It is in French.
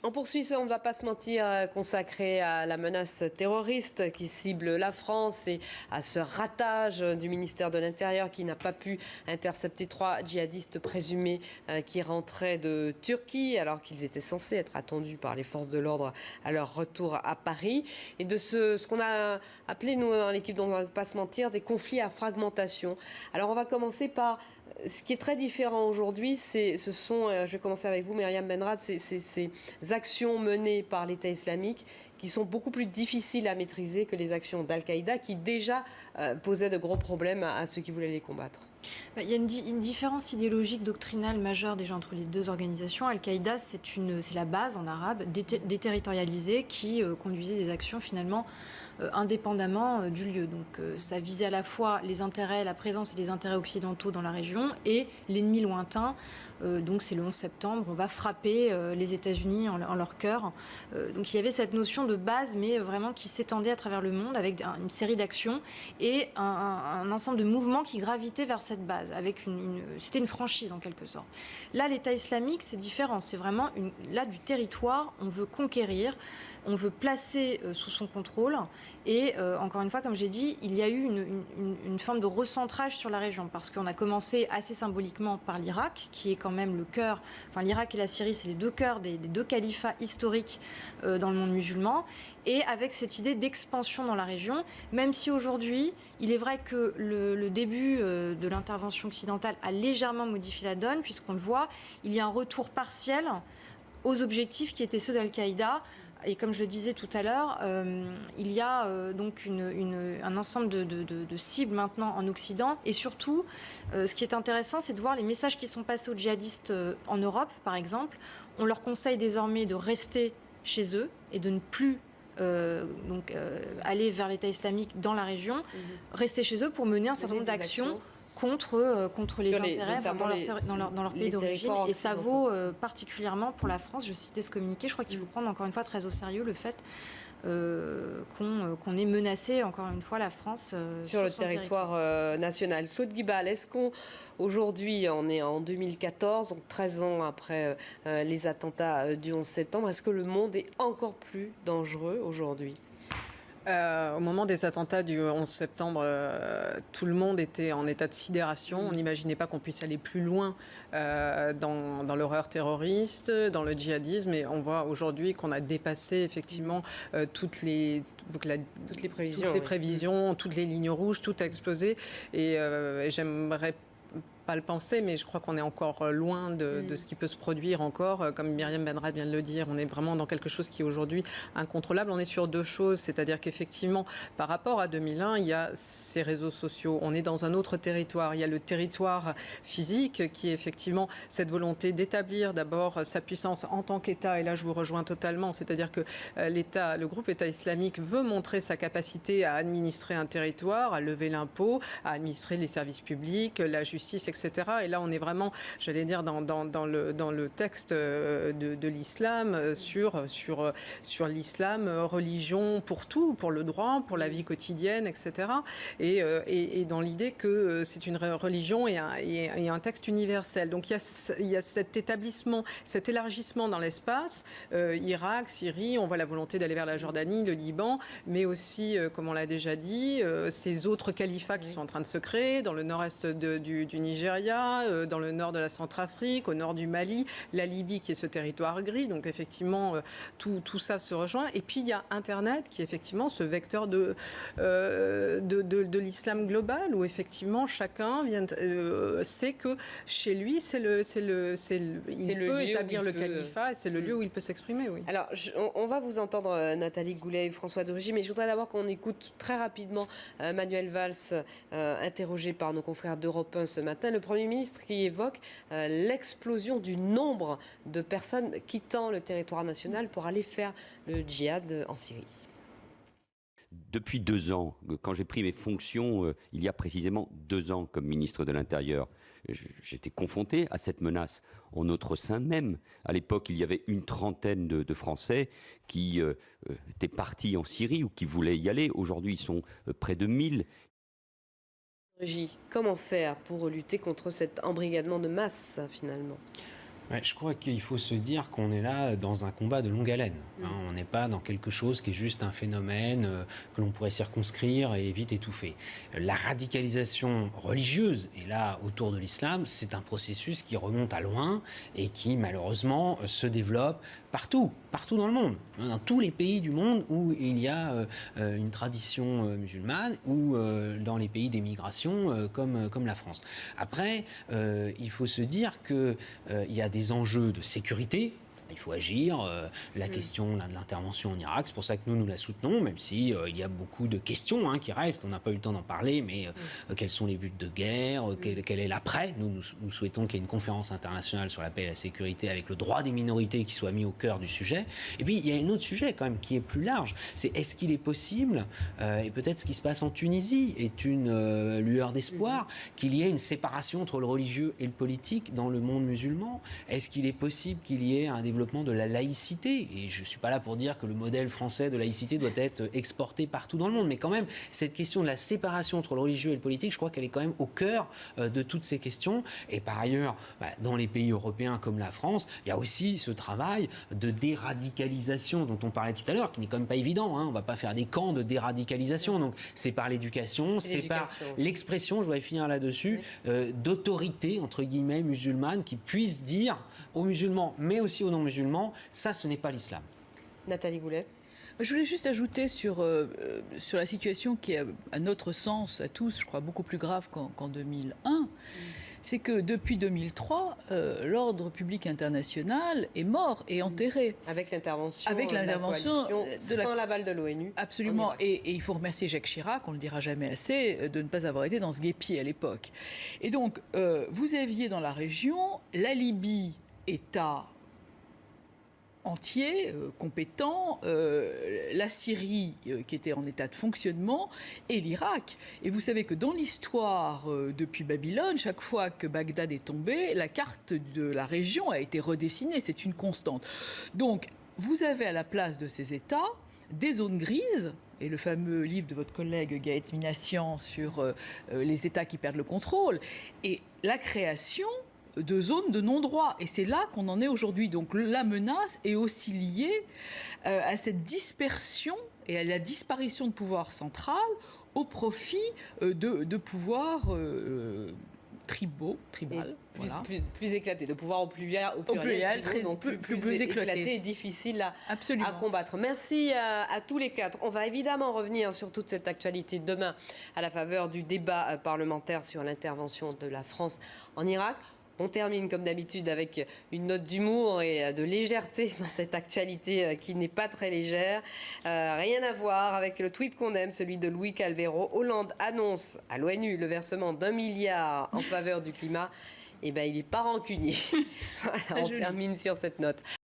On poursuit ce On ne va pas se mentir consacré à la menace terroriste qui cible la France et à ce ratage du ministère de l'Intérieur qui n'a pas pu intercepter 3 djihadistes présumés qui rentraient de Turquie alors qu'ils étaient censés être attendus par les forces de l'ordre à leur retour à Paris. Et de ce qu'on a appelé, nous, dans l'équipe On ne va pas se mentir, des conflits à fragmentation. Alors on va commencer par ce qui est très différent aujourd'hui, je vais commencer avec vous, Myriam Benrad, ces actions menées par l'État islamique qui sont beaucoup plus difficiles à maîtriser que les actions d'Al-Qaïda qui déjà posaient de gros problèmes à ceux qui voulaient les combattre. Il y a une différence idéologique, doctrinale majeure déjà entre les deux organisations. Al-Qaïda, c'est la base en arabe, déterritorialisée, qui conduisait des actions finalement indépendamment du lieu. Donc ça visait à la fois les intérêts, la présence et les intérêts occidentaux dans la région et l'ennemi lointain. Donc c'est le 11 septembre, on va frapper les États-Unis en leur cœur. Donc il y avait cette notion de base, mais vraiment qui s'étendait à travers le monde avec une série d'actions et un ensemble de mouvements qui gravitaient vers cette base. C'était une franchise en quelque sorte. Là, l'État islamique, c'est différent. C'est vraiment du territoire, on veut conquérir. On veut placer sous son contrôle et encore une fois, comme j'ai dit, il y a eu une forme de recentrage sur la région parce qu'on a commencé assez symboliquement par l'Irak, qui est quand même le cœur, l'Irak et la Syrie, c'est les deux cœurs des deux califats historiques dans le monde musulman, et avec cette idée d'expansion dans la région, même si aujourd'hui, il est vrai que le début de l'intervention occidentale a légèrement modifié la donne, puisqu'on le voit, il y a un retour partiel aux objectifs qui étaient ceux d'Al-Qaïda. Et comme je le disais tout à l'heure, il y a donc un ensemble de cibles maintenant en Occident. Et surtout, ce qui est intéressant, c'est de voir les messages qui sont passés aux djihadistes en Europe, par exemple. On leur conseille désormais de rester chez eux et de ne plus aller vers l'État islamique dans la région, rester chez eux pour mener un certain nombre d'actions contre les intérêts dans leur pays d'origine. Et ça vaut particulièrement pour la France. Je citais ce communiqué. Je crois qu'il faut prendre encore une fois très au sérieux le fait qu'on ait menacé encore une fois la France sur le territoire national. Claude Guibal, est-ce qu'aujourd'hui, on est en 2014, donc 13 ans après les attentats du 11 septembre, est-ce que le monde est encore plus dangereux aujourd'hui ? Au moment des attentats du 11 septembre, tout le monde était en état de sidération. On n'imaginait pas qu'on puisse aller plus loin dans l'horreur terroriste, dans le djihadisme. Et on voit aujourd'hui qu'on a dépassé effectivement toutes les prévisions, toutes les lignes rouges, tout a explosé. Et j'aimerais pas le penser, mais je crois qu'on est encore loin de ce qui peut se produire encore. Comme Myriam Benrad vient de le dire, on est vraiment dans quelque chose qui est aujourd'hui incontrôlable. On est sur deux choses, c'est-à-dire qu'effectivement, par rapport à 2001, il y a ces réseaux sociaux. On est dans un autre territoire. Il y a le territoire physique qui est effectivement cette volonté d'établir d'abord sa puissance en tant qu'État. Et là, je vous rejoins totalement. C'est-à-dire que le groupe État islamique veut montrer sa capacité à administrer un territoire, à lever l'impôt, à administrer les services publics, la justice, etc. Et là, on est vraiment, j'allais dire, dans le texte de l'islam, sur l'islam, religion pour tout, pour le droit, pour la vie quotidienne, etc. Et dans l'idée que c'est une religion et un texte universel. Donc il y a cet établissement, cet élargissement dans l'espace, Irak, Syrie, on voit la volonté d'aller vers la Jordanie, le Liban, mais aussi, comme on l'a déjà dit, ces autres califats qui sont en train de se créer dans le nord-est du Nigeria, dans le nord de la Centrafrique, au nord du Mali, la Libye qui est ce territoire gris. Donc effectivement, tout ça se rejoint. Et puis il y a Internet qui est effectivement ce vecteur de l'islam global où effectivement chacun sait que chez lui, il peut établir le califat et c'est le lieu où il peut s'exprimer. Oui. Alors on va vous entendre Nathalie Goulet et François de Rugy, mais je voudrais d'abord qu'on écoute très rapidement Manuel Valls, interrogé par nos confrères d'Europe 1 ce matin, le Premier ministre qui évoque l'explosion du nombre de personnes quittant le territoire national pour aller faire le djihad en Syrie. Depuis 2 ans, quand j'ai pris mes fonctions, il y a précisément 2 ans comme ministre de l'Intérieur, j'étais confronté à cette menace en notre sein même. À l'époque, il y avait une trentaine de Français qui étaient partis en Syrie ou qui voulaient y aller. Aujourd'hui, ils sont près de 1000. Comment faire pour lutter contre cet embrigadement de masse, finalement ? Ouais, je crois qu'il faut se dire qu'on est là dans un combat de longue haleine. On n'est pas dans quelque chose qui est juste un phénomène que l'on pourrait circonscrire et vite étouffer. La radicalisation religieuse, et là autour de l'islam, c'est un processus qui remonte à loin et qui malheureusement se développe partout dans le monde, dans tous les pays du monde où il y a une tradition musulmane ou dans les pays d'émigration comme la France. Après, il faut se dire qu'il y a des enjeux de sécurité. Il faut agir. La question de l'intervention en Irak, c'est pour ça que nous la soutenons, même si il y a beaucoup de questions qui restent. On n'a pas eu le temps d'en parler, mais quels sont les buts de guerre, quel est l'après. Nous souhaitons qu'il y ait une conférence internationale sur la paix et la sécurité avec le droit des minorités qui soit mis au cœur du sujet. Et puis, il y a un autre sujet quand même qui est plus large. C'est est-ce qu'il est possible, et peut-être ce qui se passe en Tunisie est une lueur d'espoir, qu'il y ait une séparation entre le religieux et le politique dans le monde musulman. Est-ce qu'il est possible qu'il y ait un développement de la laïcité, et je ne suis pas là pour dire que le modèle français de laïcité doit être exporté partout dans le monde, mais quand même, cette question de la séparation entre le religieux et le politique, je crois qu'elle est quand même au cœur de toutes ces questions. Et par ailleurs, dans les pays européens comme la France, il y a aussi ce travail de déradicalisation dont on parlait tout à l'heure, qui n'est quand même pas évident. On ne va pas faire des camps de déradicalisation, donc c'est par l'éducation, c'est par l'expression, je voudrais finir là-dessus, d'autorité, entre guillemets, musulmane, qui puisse dire aux musulmans, mais aussi aux non-musulmans, ça, ce n'est pas l'islam. Nathalie Goulet. Je voulais juste ajouter sur la situation qui est, à notre sens, à tous, je crois, beaucoup plus grave qu'en 2001. C'est que depuis 2003, l'ordre public international est mort et enterré. Avec l'intervention sans l'aval de l'ONU. Absolument. Et il faut remercier Jacques Chirac, on ne le dira jamais assez, de ne pas avoir été dans ce guêpier à l'époque. Et donc, vous aviez dans la région la Libye, État entier, compétent, la Syrie qui était en état de fonctionnement et l'Irak. Et vous savez que dans l'histoire depuis Babylone, chaque fois que Bagdad est tombé, la carte de la région a été redessinée, c'est une constante. Donc vous avez à la place de ces États des zones grises, et le fameux livre de votre collègue Gaët Minassian sur les États qui perdent le contrôle, et la création de zones de non-droit. Et c'est là qu'on en est aujourd'hui. Donc la menace est aussi liée à cette dispersion et à la disparition de pouvoir central au profit de pouvoirs tribal, plus éclaté, de pouvoir au pluriel plus éclaté et difficile à combattre. Merci à tous les quatre. On va évidemment revenir sur toute cette actualité demain à la faveur du débat parlementaire sur l'intervention de la France en Irak. On termine comme d'habitude avec une note d'humour et de légèreté dans cette actualité qui n'est pas très légère. Rien à voir avec le tweet qu'on aime, celui de Louis Calvero. Hollande annonce à l'ONU le versement d'1 milliard en faveur du climat. Eh bien, il n'est pas rancunier. Voilà, on termine sur cette note.